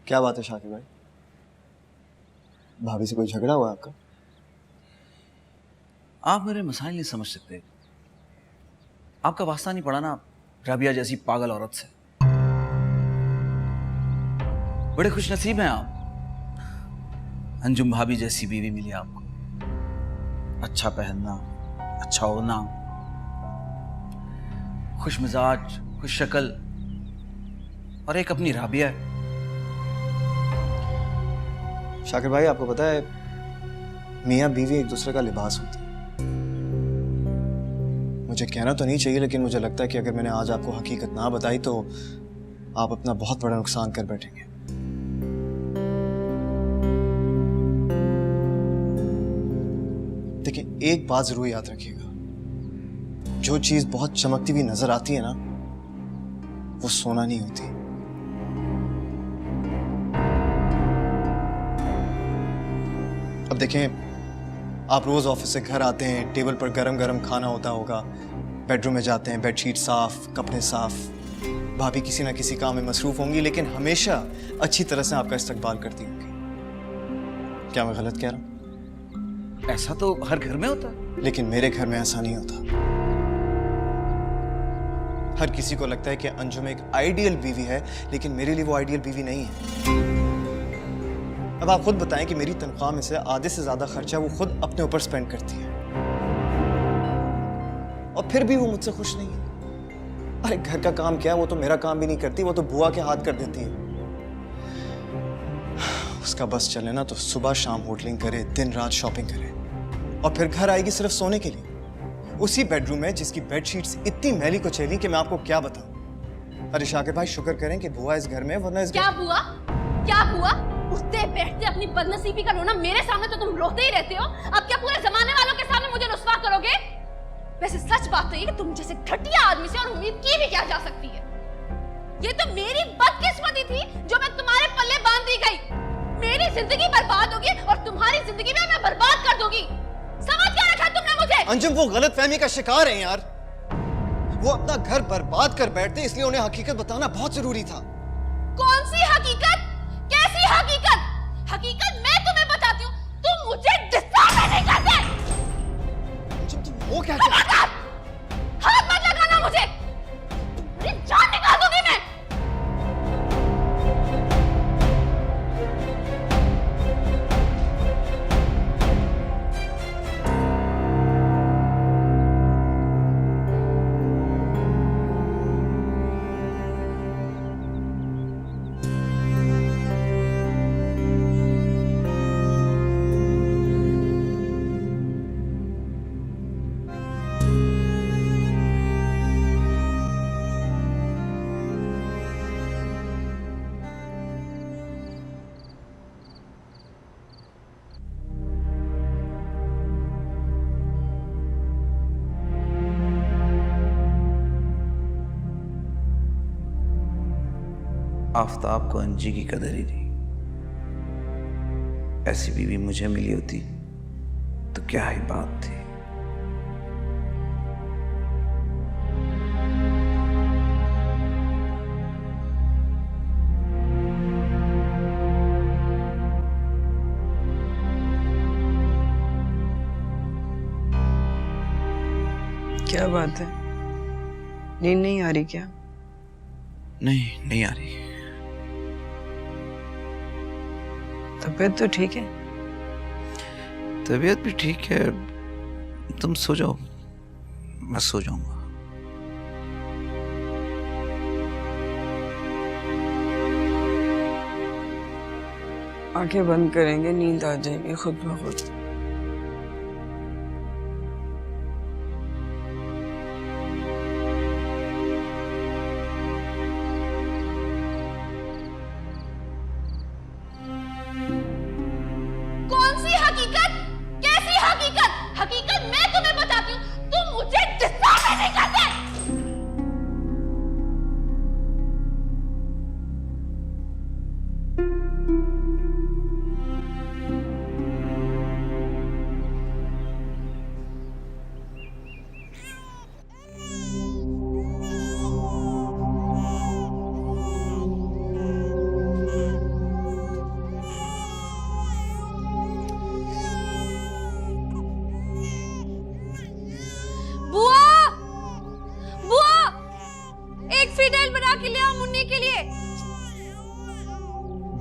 क्या बात है शाकिर भाई? भाभी से कोई झगड़ा हुआ आपका? आप मेरे मसाइल नहीं समझ सकते। आपका वास्ता नहीं पड़ा ना राबिया जैसी पागल औरत से। बड़े खुशनसीब हैं आप, अंजुम भाभी जैसी बीवी मिली आपको। अच्छा पहनना, अच्छा ओढ़ना, खुश मिजाज, खुश शक्ल, और एक अपनी राबिया है। शाकिर भाई आपको पता है मियाँ बीवी एक दूसरे का लिबास होते हैं। मुझे कहना तो नहीं चाहिए लेकिन मुझे लगता है कि अगर मैंने आज आपको हकीकत ना बताई तो आप अपना बहुत बड़ा नुकसान कर बैठेंगे। देखिए एक बात जरूर याद रखिएगा, जो चीज बहुत चमकती हुई नजर आती है ना वो सोना नहीं होती। अब देखें, आप रोज ऑफिस से घर आते हैं, टेबल पर गरम गरम खाना होता होगा, बेडरूम में जाते हैं, बेडशीट साफ, कपड़े साफ, भाभी किसी ना किसी काम में मसरूफ होंगी लेकिन हमेशा अच्छी तरह से आपका इस्तकबाल करती होंगी। क्या मैं गलत कह रहा हूं? ऐसा तो हर घर में होता है। लेकिन मेरे घर में ऐसा नहीं होता। हर किसी को लगता है कि अंजुम एक आइडियल बीवी है लेकिन मेरे लिए वो आइडियल बीवी नहीं है। अब आप खुद बताएं कि मेरी तनख्वाह में से आधे से ज्यादा खर्चा वो खुद अपने ऊपर स्पेंड करती है और फिर भी वो मुझसे खुश नहीं है। अरे घर का काम क्या है, वो तो मेरा काम भी नहीं करती, वो तो बुआ के हाथ कर देती है। उसका बस चले ना तो सुबह शाम होटलिंग करे, दिन रात शॉपिंग करे और फिर घर आएगी सिर्फ सोने के लिए, उसी बेडरूम में जिसकी बेडशीट्स इतनी मैली कुचैली कि मैं आपको क्या बताऊं। अरे शाकिर भाई शुक्र करें कि बुआ इस घर में, वरना इस क्या बुआ? क्या बुआ? उठते बैठते अपनी बदनसीबी का रोना मेरे सामने तो तुम रोते ही रहते हो, अब क्या पूरे जमाने वालों के सामने मुझे रुस्वा करोगे? वैसे सच बात तो ये कि तुम जैसे घटिया आदमी से और उम्मीद की भी क्या जा सकती है। ये तो मेरी बदकिस्मती थी जो मैं तुम्हारे पल्ले बांध दी गई। मेरी जिंदगी बर्बाद होगी और तुम्हारी जिंदगी भी मैं बर्बाद कर दूंगी। समझ क्या रखा तुमने मुझे? अंजुम वो गलतफहमी का शिकार हैं यार। वो अपना घर बर्बाद कर बैठते इसलिए उन्हें हकीकत बताना बहुत जरूरी था। कौन सी हकीकत? कैसी हकीकत? हकीकत मैं तुम्हें बताती हूँ, तुम मुझे डिस्टर्ब नहीं करते। अंजुम तुम वो क्या हाथ मत लगाना मुझे, तुम्हारी जान निकाल दूंगी मैं। आफताब को अंजी की कदर ही नहीं। ऐसी बीवी मुझे मिली होती तो क्या ही बात थी। क्या बात है, नींद नहीं आ रही क्या? नहीं आ रही। तबीयत तो ठीक है? तबीयत भी ठीक है, तुम सो जाओ, मैं सो जाऊंगा। आंखें बंद करेंगे, नींद आ जाएगी खुद ब खुद। कौन सी हकीकत? कैसी हकीकत? हकीकत मैं तुम्हें बताती हूँ, तुम मुझे डिस्टर्ब नहीं करते।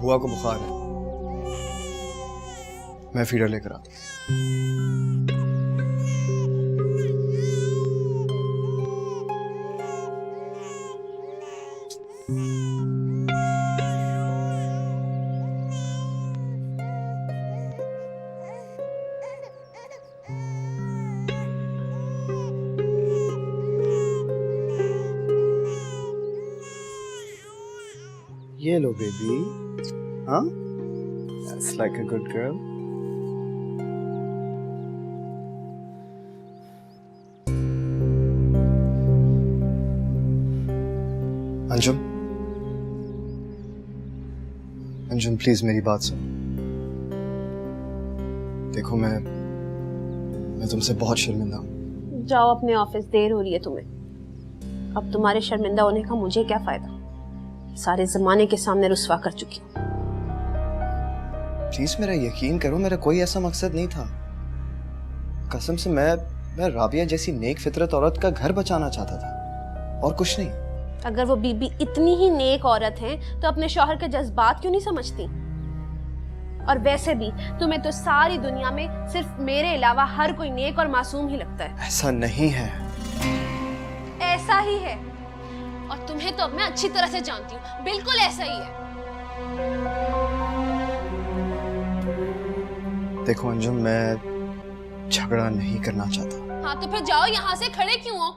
बुआ को बुखार है, मैं फीडर लेकर आता हूं। ये लो बेबी, हाँ? That's like a good girl. Anjum, Anjum please मेरी बात सुन। देखो मैं तुमसे बहुत शर्मिंदा हूँ। जाओ अपने ऑफिस, देर हो रही है तुम्हें। अब तुम्हारे शर्मिंदा होने का मुझे क्या फायदा, सारे जमाने के सामने रुस्वा कर चुकी हूँ। प्लीज मेरा यकीन करो, मेरा कोई ऐसा मकसद नहीं था। कसम से मैं राबिया जैसी नेक फितरत औरत का घर बचाना चाहता था और कुछ नहीं। अगर वो बीबी इतनी ही नेक औरत है तो अपने शौहर के जज्बात क्यों नहीं समझती? और वैसे भी तुम्हें तो सारी दुनिया में सिर्फ मेरे अलावा हर कोई नेक और मासूम ही लगता है। ऐसा नहीं है। ऐसा ही है, और तुम्हें तो अब मैं अच्छी तरह से जानती हूँ, बिल्कुल ऐसा ही है। देखो अंजुम, मैं झगड़ा नहीं करना चाहता। हाँ तो फिर जाओ यहाँ से, खड़े क्यों हो?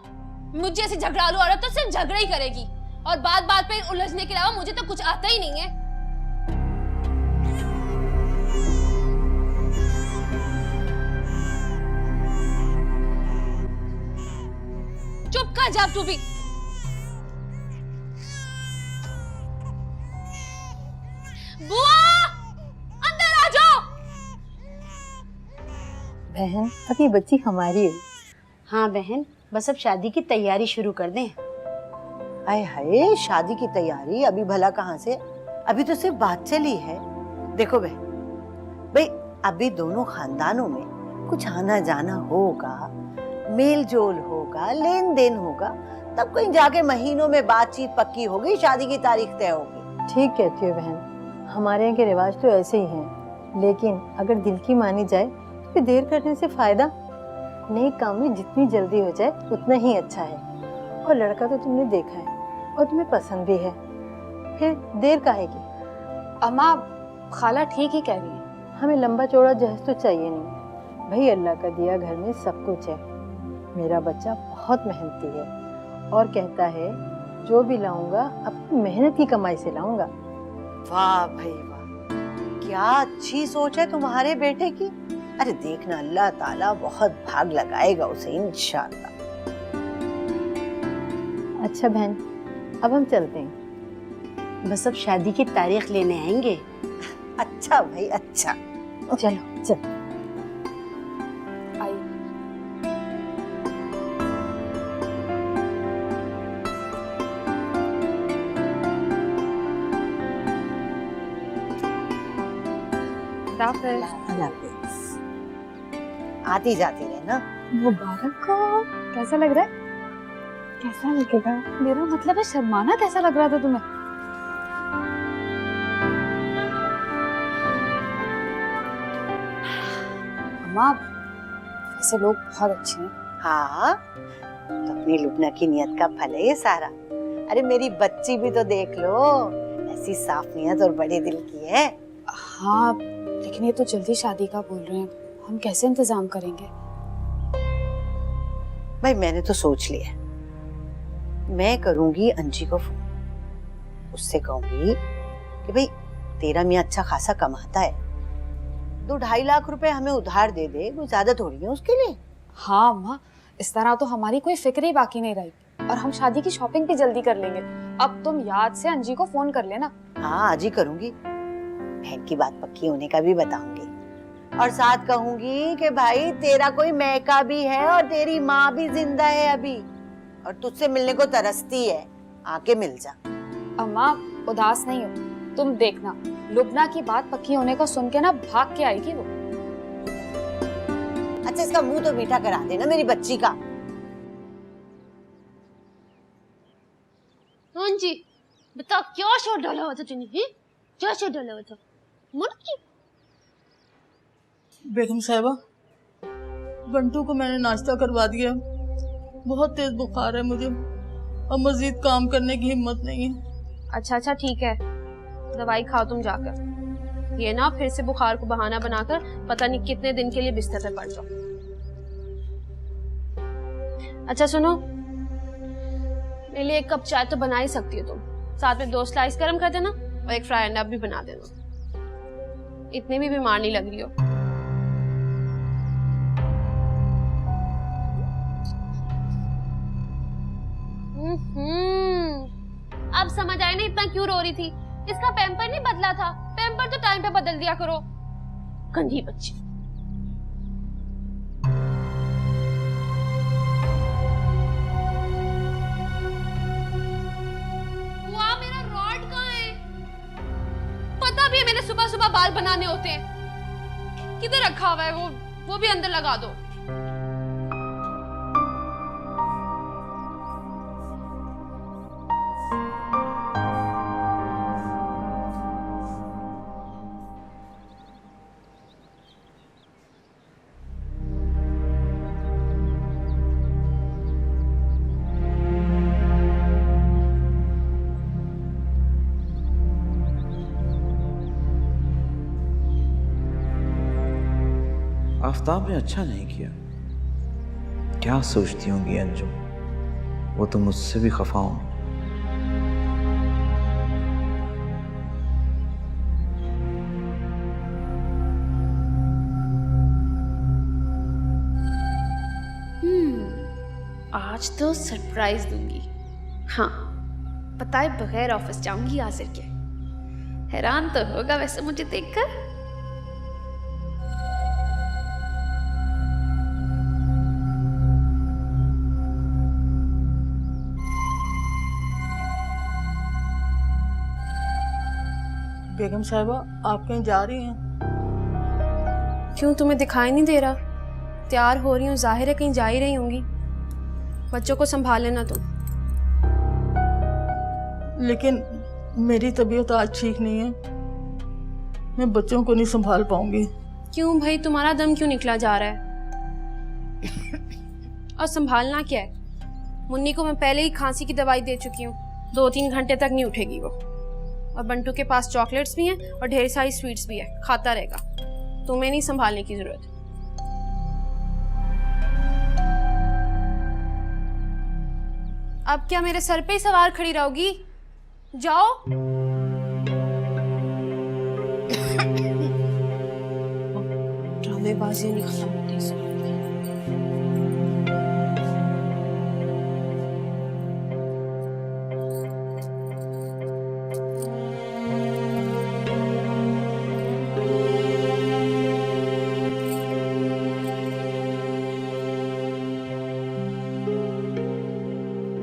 मुझ जैसी झगड़ालू औरत तो सिर्फ झगड़ा ही करेगी, और बात बात पे उलझने के अलावा मुझे तो कुछ आता ही नहीं है। चुप कर जा तू भी। बुआ, अंदर आ जाओ। बहन, अब ये बच्ची हमारी है। हाँ बहन, बस अब शादी की तैयारी शुरू कर दें। आय हाय, शादी की तैयारी अभी भला कहाँ से? अभी तो सिर्फ बात चली है। देखो बहन, भाई अभी दोनों खानदानों में कुछ आना जाना होगा, मेल जोल होगा, लेन देन होगा, तब कहीं जाके महीनों में बातचीत पक्की होगी, शादी की तारीख तय होगी। ठीक कहती हो बहन, हमारे यहाँ के रिवाज तो ऐसे ही हैं, लेकिन अगर दिल की मानी जाए तो फिर देर करने से फायदा। नए काम में जितनी जल्दी हो जाए उतना ही अच्छा है। और लड़का तो तुमने देखा है और तुम्हें पसंद भी है, फिर देर काहे की? अम्मा, खाला ठीक ही कह रही है। हमें लंबा चौड़ा जहेज तो चाहिए नहीं भाई, अल्लाह का दिया घर में सब कुछ है। मेरा बच्चा बहुत मेहनती है और कहता है जो भी लाऊंगा अपनी मेहनत की कमाई से लाऊंगा। वाह भाई वाह, क्या अच्छी सोच है तुम्हारे बेटे की। अरे देखना, अल्लाह ताला बहुत भाग लगाएगा उसे इंशाअल्लाह। अच्छा बहन, अब हम चलते हैं। बस अब शादी की तारीख लेने आएंगे। अच्छा भाई अच्छा, चलो चल। आई अल्लाह हाफिज़। आती जाती रहे ना। मुबारक हो। कैसा लग रहा है? कैसा लगेगा? मेरा मतलब है शर्माना कैसा लग रहा था तुम्हें? अम्मा, ऐसे लोग बहुत अच्छे हैं। हाँ, तो अपनी लुबना की नियत का फल है ये सारा। अरे मेरी बच्ची भी तो देख लो, ऐसी साफ नियत और बड़े दिल की है। हाँ, लेकिन ये तो जल्दी शादी का बोल रहे हैं, हम कैसे इंतजाम करेंगे? भाई मैंने तो सोच लिया, मैं करूंगी अंजी को फोन। उससे कहूंगी कि भाई तेरा मियाँ अच्छा खासा कमाता है, 2-2.5 लाख रुपए हमें उधार दे दे, कोई ज्यादा थोड़ी है उसके लिए। हाँ अम्मा, इस तरह तो हमारी कोई फिक्र ही बाकी नहीं रही, और हम शादी की शॉपिंग भी जल्दी कर लेंगे। अब तुम याद से अंजी को फोन कर लेना। हाँ आज ही करूंगी, बहन की बात पक्की होने का भी बताऊंगी, और साथ कहूंगी कि भाई तेरा कोई मैका भी है और तेरी माँ भी जिंदा है अभी, और तुझसे मिलने को तरसती है, आके मिल जा। अम्मा उदास नहीं हो, तुम देखना लुबना की बात पक्की होने को सुन के ना भाग के आएगी वो। अच्छा इसका मुंह तो मीठा करा देना मेरी बच्ची का। हाँ जी, बताओ क्या शोर डाला हुआ था तूने? जैसे डले हुए थे मुर्गी। बेगम साहिबा, बंटू को मैंने नाश्ता करवा दिया। बहुत तेज बुखार है मुझे और मजीद काम करने की हिम्मत नहीं है। अच्छा ठीक है, दवाई खाओ तुम जाकर। ये ना फिर से बुखार को बहाना बनाकर पता नहीं कितने दिन के लिए बिस्तर पे पड़ जाओ। अच्छा सुनो, मेरे लिए एक कप चाय तो बना ही सकती हो तुम, साथ में 2 स्लाइस गरम कर देना और एक फ्राई अंडा भी बना देना। इतनी भी बीमार नहीं लग रही हो। अब समझ आई ना इतना क्यों रो रही थी। इसका पैम्पर नहीं बदला था, पैम्पर तो टाइम पे बदल दिया करो, गंदी बच्ची। वाह, मेरा रॉड कहाँ है? पता भी है मैंने सुबह सुबह बाल बनाने होते हैं, किधर रखा हुआ है वो भी अंदर लगा दो। आफ्ताब ने अच्छा नहीं किया। क्या सोचती होंगी अंजुम, वो तो मुझसे भी खफा होंगी। आज तो सरप्राइज दूंगी। हाँ, बताए बगैर ऑफिस जाऊंगी आसिर के। हैरान तो होगा वैसे मुझे देखकर। बेगम साहिबा, आप कहीं जा रही हैं? क्यों, तुम्हें दिखाई नहीं दे रहा? तैयार हो रही हूँ, जाहिर है कहीं जा ही रही होंगी। बच्चों को संभाल लेना तुम। लेकिन मेरी तबीयत आज ठीक नहीं है, मैं बच्चों को नहीं संभाल पाऊंगी। क्यों भाई, तुम्हारा दम क्यों निकला जा रहा है? और संभालना क्या है? मुन्नी को मैं पहले ही खांसी की दवाई दे चुकी हूँ, 2-3 घंटे तक नहीं उठेगी वो। और बंटू के पास चॉकलेट्स भी हैं और ढेर सारी स्वीट्स भी है, खाता रहेगा। तुम्हें नहीं संभालने की जरूरत। अब क्या मेरे सर पे ही सवार खड़ी रहोगी? जाओ। ड्रामेबाजी नहीं खत्म होती इसमें।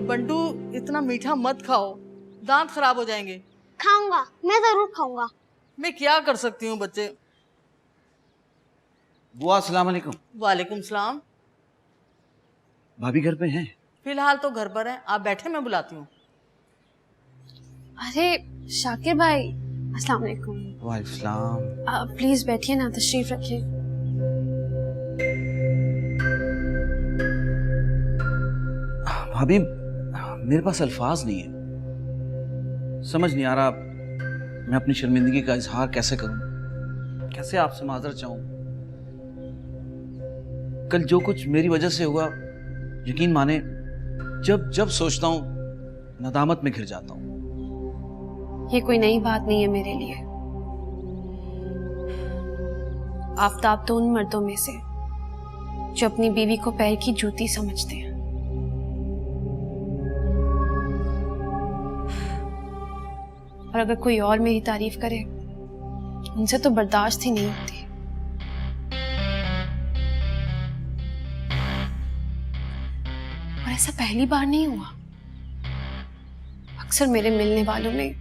बंटू, इतना मीठा मत खाओ, दांत खराब हो जाएंगे। खाऊंगा, मैं जरूर खाऊंगा। मैं क्या कर सकती हूँ बच्चे? बुआ अस्सलाम वालेकुम। वालेकुम सलाम। भाभी घर पे हैं? फिलहाल तो घर पर है, आप बैठे, मैं बुलाती हूँ। अरे शाकिर भाई, अस्सलाम वालेकुम। वालेकुम सलाम। प्लीज बैठिए ना, तशरीफ रखिए। भाभी, मेरे पास अल्फाज नहीं है, समझ नहीं आ रहा मैं अपनी शर्मिंदगी का इजहार कैसे करूं, कैसे आपसे माजरत चाहूं। कल जो कुछ मेरी वजह से हुआ, यकीन माने जब जब सोचता हूं नदामत में घिर जाता हूं। ये कोई नई बात नहीं है मेरे लिए। आफ्ताब तो उन मर्दों में से जो अपनी बीवी को पैर की जूती समझते हैं। और अगर कोई और मेरी तारीफ करे, उनसे तो बर्दाश्त ही नहीं होती। और ऐसा पहली बार नहीं हुआ। अक्सर मेरे मिलने वालों में,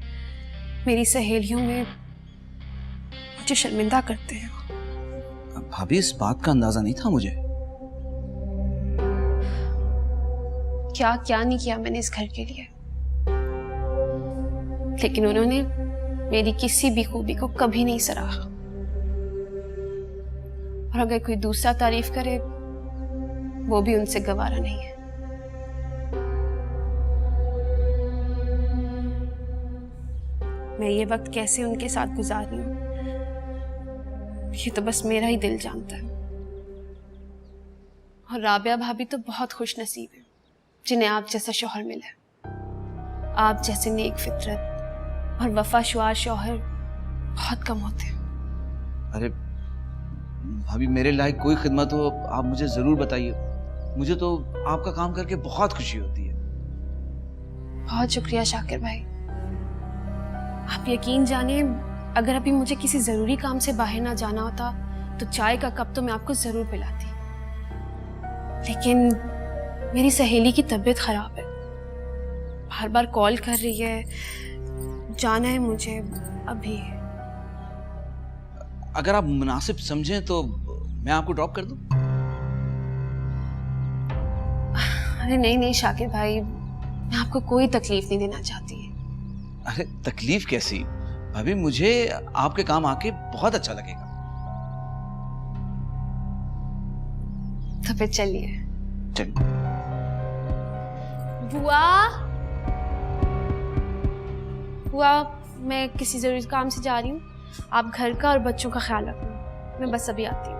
मेरी सहेलियों में मुझे शर्मिंदा करते हैं। भाभी, इस बात का अंदाजा नहीं था मुझे। क्या क्या नहीं किया मैंने इस घर के लिए, लेकिन उन्होंने मेरी किसी भी खूबी को कभी नहीं सराहा, और अगर कोई दूसरा तारीफ करे वो भी उनसे गवारा नहीं है। मैं ये वक्त कैसे उनके साथ गुजार रही हूँ ये तो बस मेरा ही दिल जानता है। और राबिया भाभी तो बहुत खुश नसीब है जिन्हें आप जैसा शौहर मिला है। आप जैसे नेक फितरत और वफाशुआर शौहर बहुत कम होते हैं। अरे भाभी, मेरे लायक कोई खिदमत हो आप मुझे जरूर बताइए। मुझे तो आपका काम करके बहुत खुशी होती है। बहुत शुक्रिया शाकिर भाई। आप यकीन जानिए, अगर अभी मुझे किसी जरूरी काम से बाहर ना जाना होता तो चाय का कप तो मैं आपको जरूर पिलाती, लेकिन मेरी सहेली की तबीयत खराब है, बार बार कॉल कर रही है, जाना है मुझे अभी। अगर आप मुनासिब समझें तो मैं आपको ड्रॉप कर दूं? अरे नहीं नहीं शाकिर भाई, मैं आपको कोई तकलीफ नहीं देना चाहती। अरे तकलीफ कैसी भाभी, मुझे आपके काम आके बहुत अच्छा लगेगा। तो फिर चलिए। चलिए। बुआ, बुआ, मैं किसी जरूरी काम से जा रही हूँ, आप घर का और बच्चों का ख्याल रखना, मैं बस अभी आती हूँ।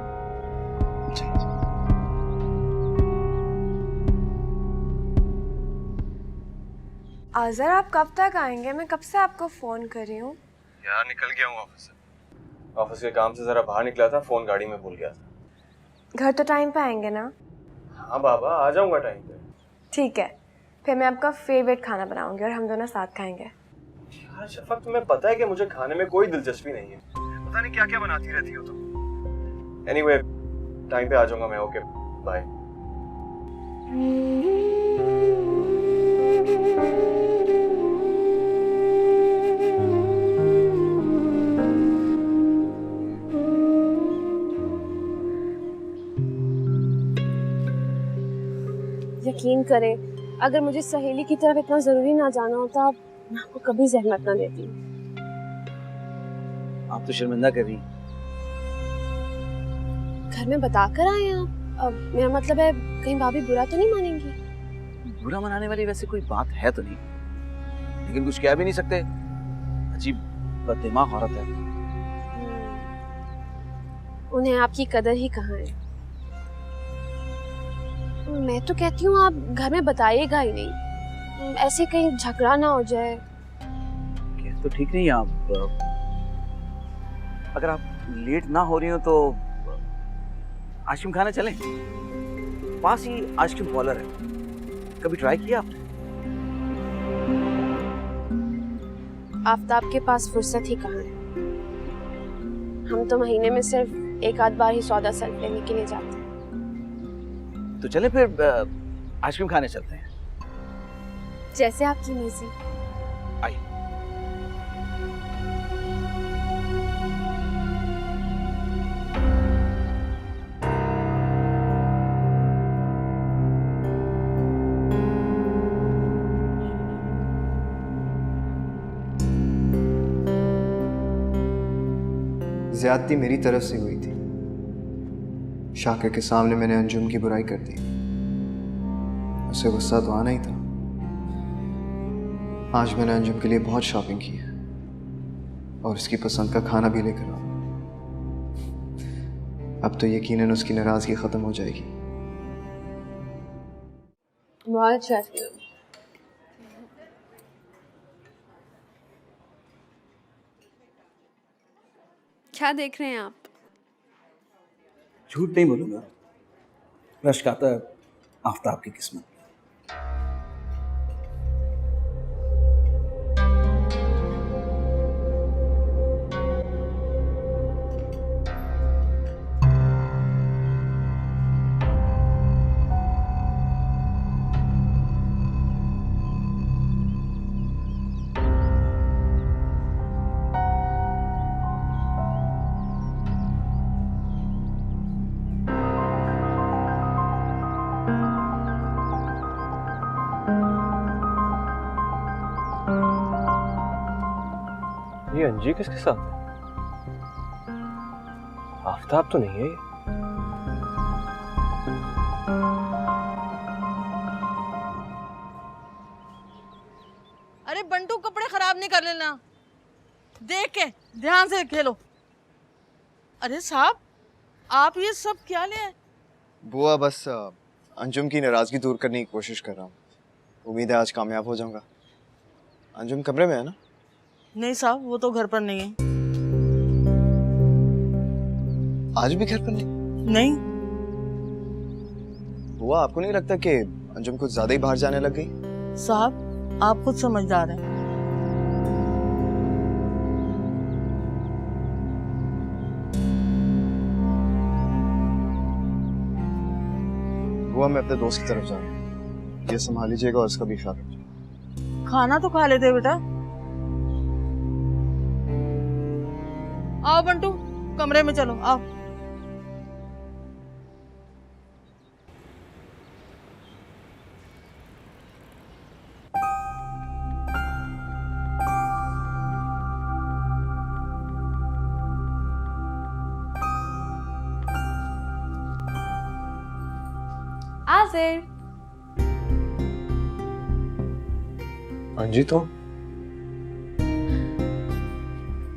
आज़र, आप कब तक आएंगे? मैं कब से आपको फोन कर रही हूँ। यार निकल गया हूँ ऑफिस से। ऑफिस के काम से जरा बाहर निकला था, फोन गाड़ी में भूल गया था। घर तो टाइम पे आएंगे ना? हाँ बाबा, आ जाऊंगा टाइम पे। ठीक है, फिर मैं आपका फेवरेट खाना बनाऊंगी और हम दोनों साथ खाएंगे। यार शफक, तुम्हें पता है कि मुझे खाने में कोई दिलचस्पी नहीं है, पता नहीं क्या क्या बनाती रहती हो तुम। एनीवे, टाइम पे आ जाऊंगा मैं। Okay, bye. यकीन करें, अगर मुझे सहेली की तरफ इतना जरूरी ना जाना होता मैं आपको कभी जहमत ना देती। आप तो शर्मिंदा कर रही। घर में बता कर आए आप? अब मेरा मतलब है कहीं भाभी बुरा तो नहीं मानेंगी? बुरा मनाने वाली वैसे कोई बात है तो नहीं, लेकिन कुछ कह भी नहीं सकते। अजीब बददिमाग औरत है। उन्हें आपकी कदर ही कहाँ है। मैं तो कहती हूँ आप घर में बताइएगा ही नहीं, ऐसे कहीं झगड़ा ना हो जाए। तो ठीक नहीं आप, अगर आप लेट ना हो रही हो तो आइसक्रीम खाने चलें? पास ही आइसक्रीम पार्लर है, कभी ट्राई किया आपने? आफ्ताब के पास फुर्सत ही कहाँ है। हम तो महीने में सिर्फ एक आध बार ही सौदा सर्फ लेने के लिए जाते हैं। तो चले फिर आइसक्रीम खाने चलते हैं। जैसे आपकी मर्जी। आइए। ज्यादती मेरी तरफ से हुई थी। शाकिर के सामने मैंने अंजुम की बुराई कर दी, उसे गुस्सा तो आना ही था। आज मैंने अंजुम के लिए बहुत शॉपिंग की है और उसकी पसंद का खाना भी लेकर आया। अब तो यकीनन उसकी नाराजगी खत्म हो जाएगी। बहुत अच्छा। क्या देख रहे हैं आप? झूठ नहीं बोलूंगा, रश्क आता है आफ्ताब की किस्मत। ये अंजी किसके साथ है? आफ्ताब तो नहीं है ये। अरे बंटू कपड़े खराब नहीं कर लेना, देख के ध्यान से खेलो। अरे साहब आप ये सब क्या ले आए? बुआ बस अंजुम की नाराजगी दूर करने की कोशिश कर रहा हूँ। उम्मीद है आज कामयाब हो जाऊंगा। अंजुम कमरे में है ना? नहीं साहब वो तो घर पर नहीं है। आज भी घर पर नहीं? नहीं। बुआ आपको नहीं लगता कि अंजुम कुछ ज्यादा ही बाहर जाने लग गई? साहब आप खुद समझदार हैं। बुआ मैं अपने दोस्त की तरफ जा रहा हूँ, ये संभाल लीजिएगा और इसका भी ख्याल रखिएगा। खाना तो खा लेते बेटा। आओ बंटू कमरे में चलो आओ। आज़िर, अंजी तो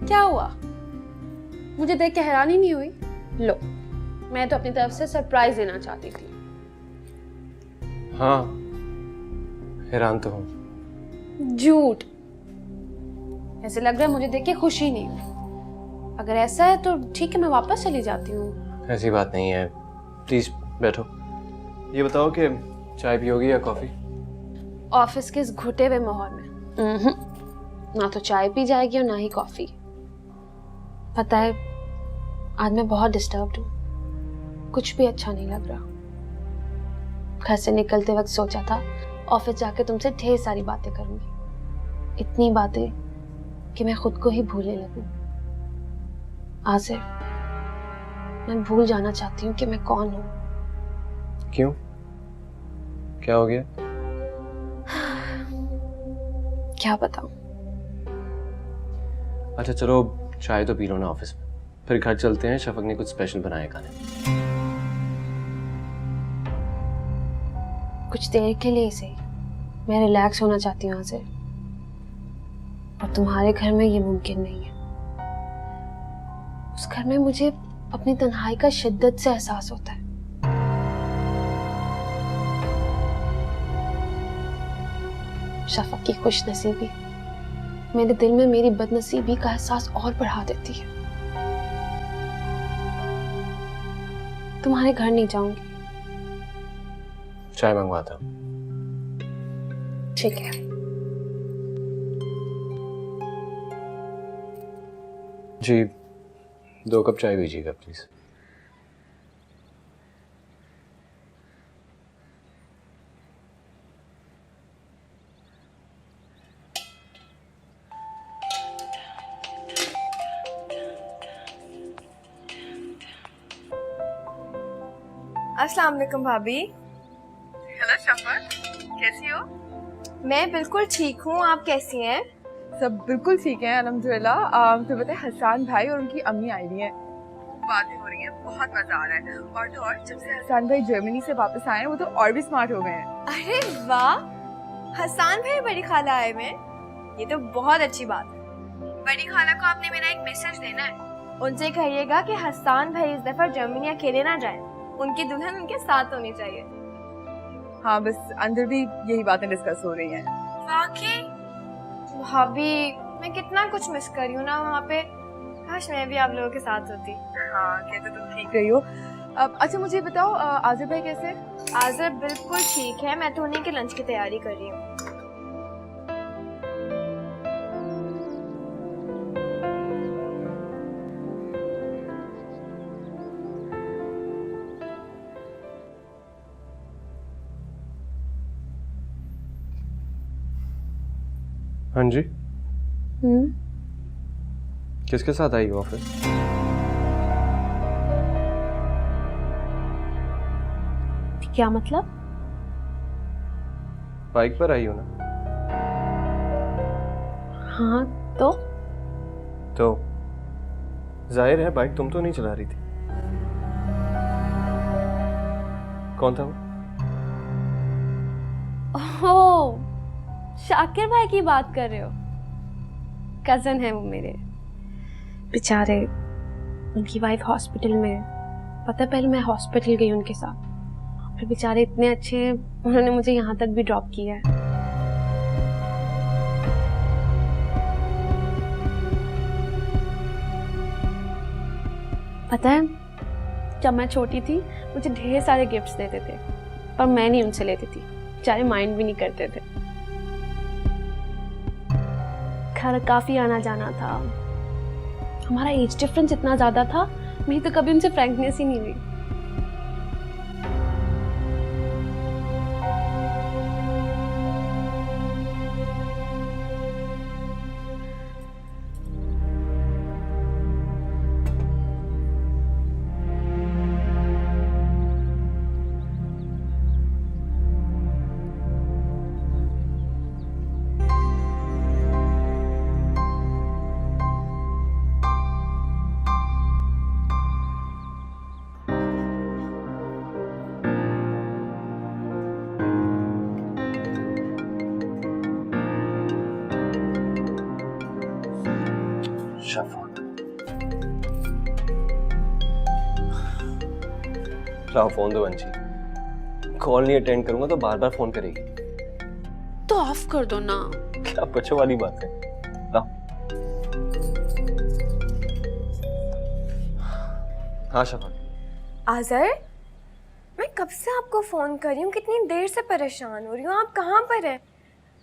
क्या हुआ? मुझे देख के हैरानी नहीं हुई? लो, मैं तो अपनी तरफ से सरप्राइज देना चाहती थी। हाँ हैरान तो हूँ। झूठ। ऐसे लग रहा है मुझे देख के खुशी नहीं हुई। अगर ऐसा है तो ठीक है, मैं वापस चली जाती हूँ। ऐसी बात नहीं है, प्लीज बैठो। ये बताओ कि चाय पियोगी या कॉफी? ऑफिस के इस घुटे हुए माहौल में ना तो चाय पी जाएगी और ना ही कॉफी। पता है आज मैं बहुत डिस्टर्ब्ड हूँ, कुछ भी अच्छा नहीं लग रहा। घर से निकलते वक्त सोचा था ऑफिस जाके तुमसे ढेर सारी बातें करूंगी, इतनी बातें कि मैं खुद को ही भूलने लगूं। आज़िर, मैं भूल जाना चाहती हूँ कि मैं कौन हूँ। क्यों, क्या हो गया? क्या बताऊं? अच्छा चलो चाय तो पी लो ना ऑफिस में, फिर घर चलते हैं, शफक ने कुछ स्पेशल बनाए खाने। कुछ देर के लिए सही, मैं रिलैक्स होना चाहती हूँ आज़िर, और तुम्हारे घर में ये मुमकिन नहीं है। उस घर में मुझे अपनी तन्हाई का शिद्दत से एहसास होता है। शफक की खुशनसीबी मेरे दिल में मेरी बदनसीबी का एहसास और बढ़ा देती है। तुम्हारे घर नहीं जाऊंगी। चाय मंगवाता हूँ। ठीक है। जी 2 कप चाय भेजिएगा प्लीज। अस्सलाम वालेकुम भाभी। हेलो शफक, कैसी हो? मैं बिल्कुल ठीक हूँ, आप कैसी हैं? सब बिल्कुल ठीक है अल्हम्दुलिल्लाह। तो बताए हसन भाई और उनकी अम्मी आई हुई हैं, बातें हो रही हैं, बहुत मजा आ रहा है। और तो और जब से हसन भाई जर्मनी से वापस आए हैं वो तो और भी स्मार्ट हो गए हैं। अरे वाह, हसन भाई बड़ी खाला आए हुए हैं, ये तो बहुत अच्छी बात है। बड़ी खाला को आपने मेरा एक मैसेज देना है, उनसे कहिएगा कि हसन भाई इस दफा जर्मनी अकेले ना जाए, उनकी दुल्हन उनके साथ होनी चाहिए। हाँ बस अंदर भी यही बातें डिस्कस हो रही हैं। वाकई भाभी मैं कितना कुछ मिस कर रही हूँ ना वहाँ पे, काश मैं भी आप लोगों के साथ होती। हाँ कहते तुम ठीक रही हो। अच्छा मुझे बताओ आज़िर भाई कैसे? आज़िर बिल्कुल ठीक है, मैं तो उन्हीं के लंच की तैयारी कर रही हूँ। हाँ जी किसके साथ आई हो ऑफिस? क्या मतलब? बाइक पर आई हो ना? हाँ तो तो जाहिर है बाइक तुम तो नहीं चला रही थी। कौन था वो? ओह, शाकिर भाई की बात कर रहे हो? कजन है वो मेरे। बेचारे, उनकी वाइफ हॉस्पिटल में। पता है, पहले मैं हॉस्पिटल गई उनके साथ, फिर बेचारे इतने अच्छे हैं, उन्होंने मुझे यहाँ तक भी ड्रॉप किया है। पता है, जब मैं छोटी थी मुझे ढेर सारे गिफ्ट्स देते थे, पर मैं नहीं उनसे लेती थी। बेचारे माइंड भी नहीं करते थे। घर काफी आना जाना था, हमारा एज डिफरेंस इतना ज्यादा था, मेरी तो कभी उनसे फ्रैंकनेस ही नहीं हुई। लाओ फोन दो अंजी, कॉल नहीं अटेंड करूंगा तो बार बार फोन करेगी। तो ऑफ कर दो ना। क्या बच्चों वाली बात है। लाओ। हाँ शफाक। आज़र, मैं कब से आपको फ़ोन कर रही हूँ, कितनी देर से परेशान हो रही हूँ। आप कहाँ पर हैं?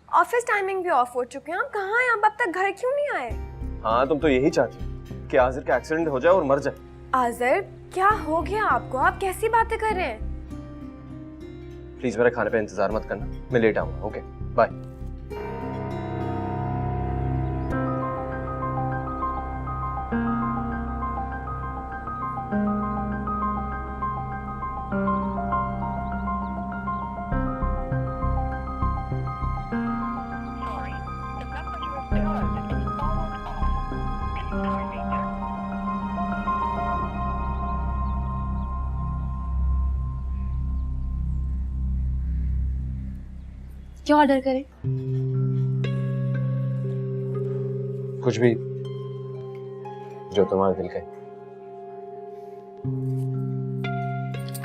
ऑफिस टाइमिंग भी ऑफ हो चुके हैं, आप कहाँ हैं? आप अब तक घर क्यों नहीं आए? हाँ, तुम तो यही चाहती हो कि आज़र का एक्सीडेंट हो जाए और मर जाए। आज़र, क्या हो गया आपको? आप कैसी बातें कर रहे हैं? प्लीज मेरे खाने पे इंतजार मत करना, मैं लेट आऊंगा। Okay, bye. क्या ऑर्डर करें? कुछ भी जो तुम्हारे दिल का।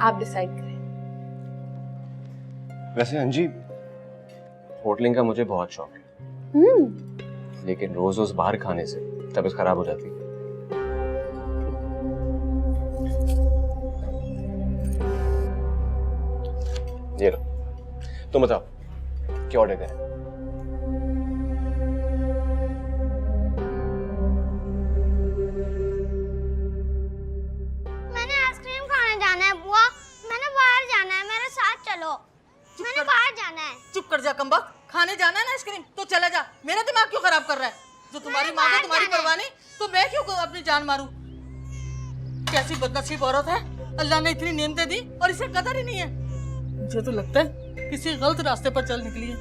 आप डिसाइड करें। वैसे अंजी, होटलिंग का मुझे बहुत शौक है, लेकिन रोज रोज बाहर खाने से तबीयत खराब हो जाती है। ये लो, तुम बताओ क्या ऑर्डर करें? मैंने आइसक्रीम खाने जाना है बुआ, मैंने बाहर जाना है, मेरे साथ चलो। मैंने बाहर जाना है। चुप कर जा कमबख्त, खाने जाना है ना आइसक्रीम तो चला जा। मेरा दिमाग क्यों खराब कर रहा है? जो तुम्हारी माँ को तुम्हारी परवाह नहीं, तो मैं क्यों अपनी जान मारूं? कैसी बदनसीब औरत है, अल्लाह ने इतनी नेमतें दी और इसे कदर ही नहीं है। मुझे तो लगता है किसी गलत रास्ते पर चल निकली है।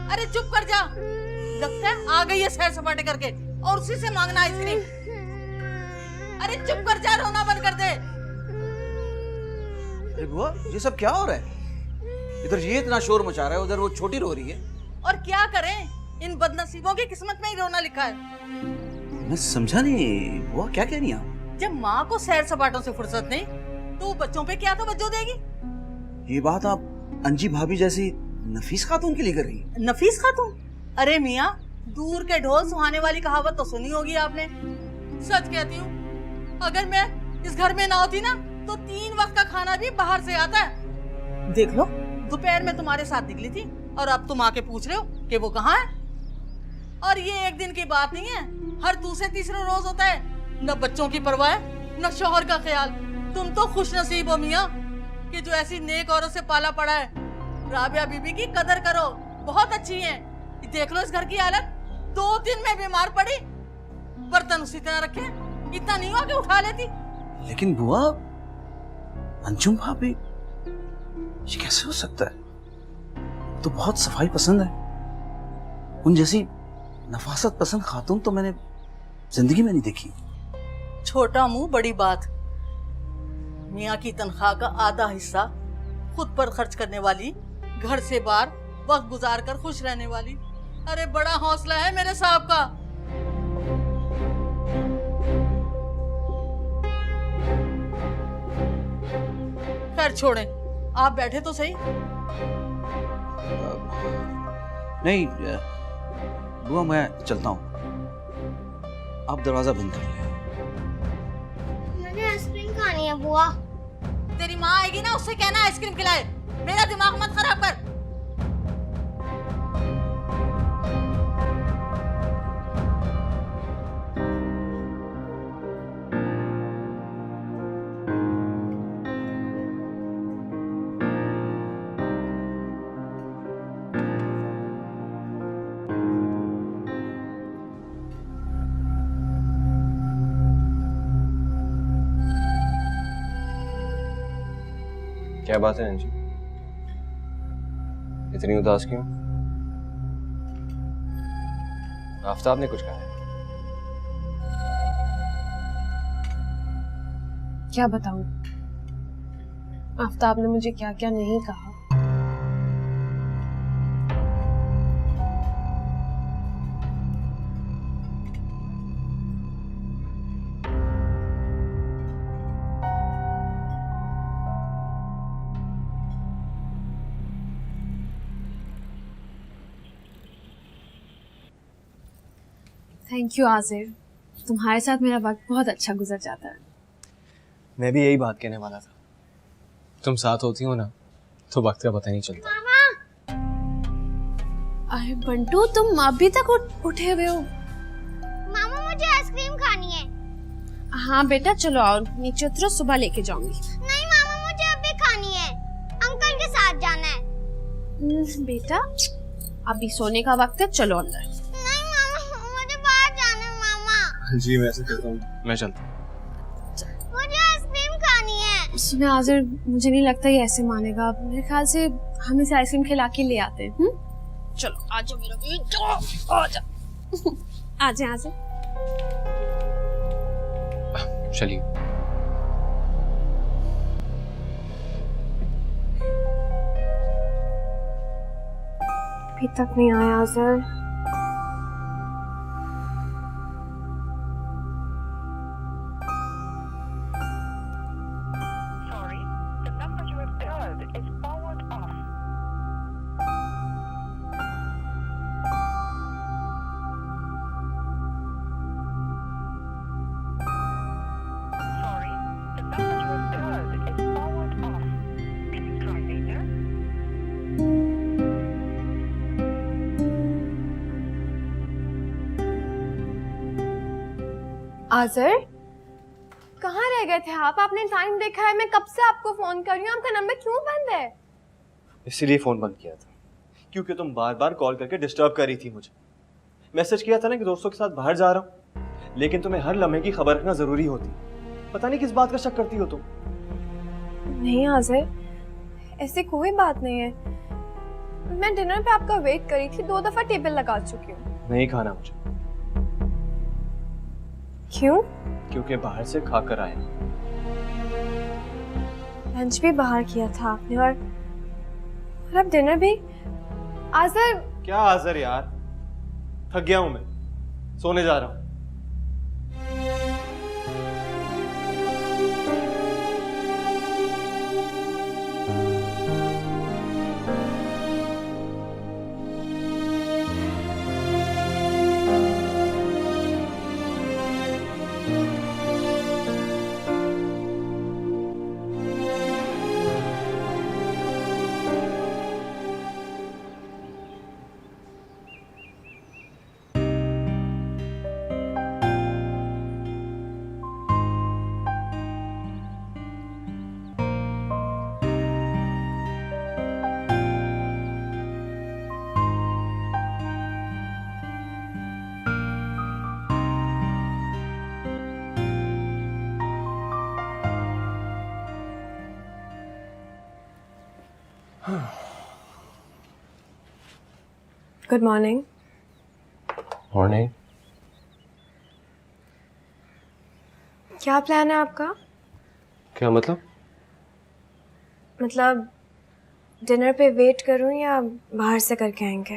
अरे चुप कर जा, लगता है आ गई है सैर सपाटे करके और उसी से मांगना आइसक्रीम। अरे चुप कर जा, रोना बंद कर दे। अरे बुआ, ये सब क्या हो रहा है? इधर ये इतना शोर मचा रहा है, उधर वो छोटी रो रही है। और क्या करें, इन बदनसीबों की किस्मत में ही रोना लिखा है। मैं समझा नहीं बुआ, क्या कह रही हैं आप? जब माँ को सैर सपाटों से फुर्सत नहीं तो बच्चों पे क्या तवज्जो देगी? ये बात आप अंजी भाभी जैसी नफीस खातून के लिए कर रही है। नफीस खातून? अरे मियाँ, दूर के ढोल सुहाने वाली कहावत तो सुनी होगी आपने। सच कहती हूँ, अगर मैं इस घर में ना होती ना तो 3 वक्त का खाना भी बाहर से आता है। देख लो, दोपहर में तुम्हारे साथ निकली थी और अब तुम आके पूछ रहे हो कि वो कहाँ है। और ये एक दिन की बात नहीं है, हर दूसरे तीसरे रोज होता है। न बच्चों की परवाह है, न शौहर का ख्याल। तुम तो खुश नसीब हो मियाँ कि जो ऐसी नेक औरत से पाला पड़ा है। राबिया बीबी की कदर करो, बहुत अच्छी है। देख लो इस घर की हालत, 2 दिन में बीमार पड़ी, बर्तन उसी तरह रखे, इतना नहीं हुआ कि उठा लेती। लेकिन बुआ, अंजुम भाभी ये कैसे हो सकता है? तो बहुत सफाई पसंद है, उन जैसी नफासत पसंद खातून तो मैंने जिंदगी में नहीं देखी। छोटा मुंह बड़ी बात। मियाँ की तनख्वाह का आधा हिस्सा खुद पर खर्च करने वाली, घर से बाहर वक्त गुजार कर खुश रहने वाली। अरे बड़ा हौसला है मेरे साहब का। खैर छोड़ें, आप बैठे तो सही। नहीं बुआ, मैं चलता हूँ, आप दरवाजा बंद कर लें। मुझे आइसक्रीम खानी है बुआ। तेरी माँ आएगी ना, उससे कहना आइसक्रीम खिलाए। मेरा दिमाग मत खराब कर। क्या बात है अंजी, इतनी उदास क्यों? आफ्ताब ने कुछ कहा है? क्या बताऊं, आफ्ताब ने मुझे क्या क्या नहीं कहा। थैंक यू आजिर, तुम्हारे साथ मेरा वक्त बहुत अच्छा गुजर जाता है। मैं भी यही बात कहने वाला था। तुम साथ होती हो ना तो वक्त का पता नहीं चलता। अरे बंटू, तुम अभी तक उठे हुए हो? मामा मुझे आइसक्रीम खानी है। हाँ बेटा चलो आओ, नीचे उतरो, सुबह लेके जाऊंगी। नहीं मामा, मुझे अभी खानी है। अंकल के साथ जाना है। बेटा अभी सोने का वक्त है, चलो अंदर। नहीं मामा, मुझे बाहर जाना है मामा। जी मैं ऐसे कहता हूँ, मैं चलता हूँ। मुझे आइसक्रीम खानी है। सुने आजिर, मुझे नहीं लगता ये ऐसे मानेगा। मेरे ख्याल से हम इसे आइसक्रीम खिला के ले आते हैं। चलो आ जाओ मेरा बेटा, आ जाओ। आ जाए चलिए। अभी तक नहीं आया आजिर। आजर, कहाँ रह गए थे आप? आपने टाइम देखा है? मैं कब से आपको फोन कर रही हूँ, आपका नंबर क्यों बंद है? इसीलिए फोन बंद किया था क्योंकि तुम बार बार कॉल करके डिस्टर्ब कर रही थी मुझे। मैसेज किया था ना कि दोस्तों के साथ बाहर जा रहा हूँ, लेकिन तुम्हें हर लम्हे की खबर रखना जरूरी होती। पता नहीं किस बात का शक करती हो तुम। नहीं आजर, ऐसी कोई बात नहीं है। मैं डिनर पे आपका वेट करी थी, 2 दफा टेबल लगा चुकी हूँ। नहीं खाना मुझे। क्यों? क्योंकि बाहर से खाकर आया। लंच भी बाहर किया था आपने, और अब डिनर भी। आजर। क्या आजर यार, थक गया हूं मैं, सोने जा रहा हूं। Good morning. और नहीं? क्या प्लान है आपका? क्या मतलब? मतलब डिनर पे वेट करूं या बाहर से करके आएंगे?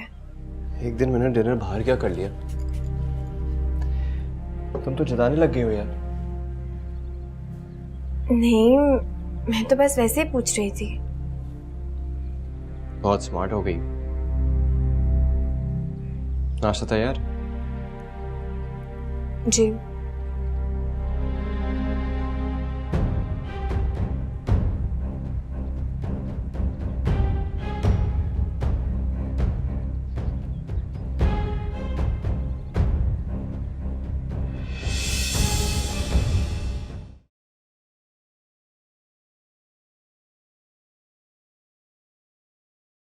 एक दिन मैंने डिनर बाहर क्या कर लिया? तुम तो जताने लग गई हो यार। नहीं, मैं तो बस वैसे ही पूछ रही थी। बहुत स्मार्ट हो गई। नाश्ता तैयार? जी।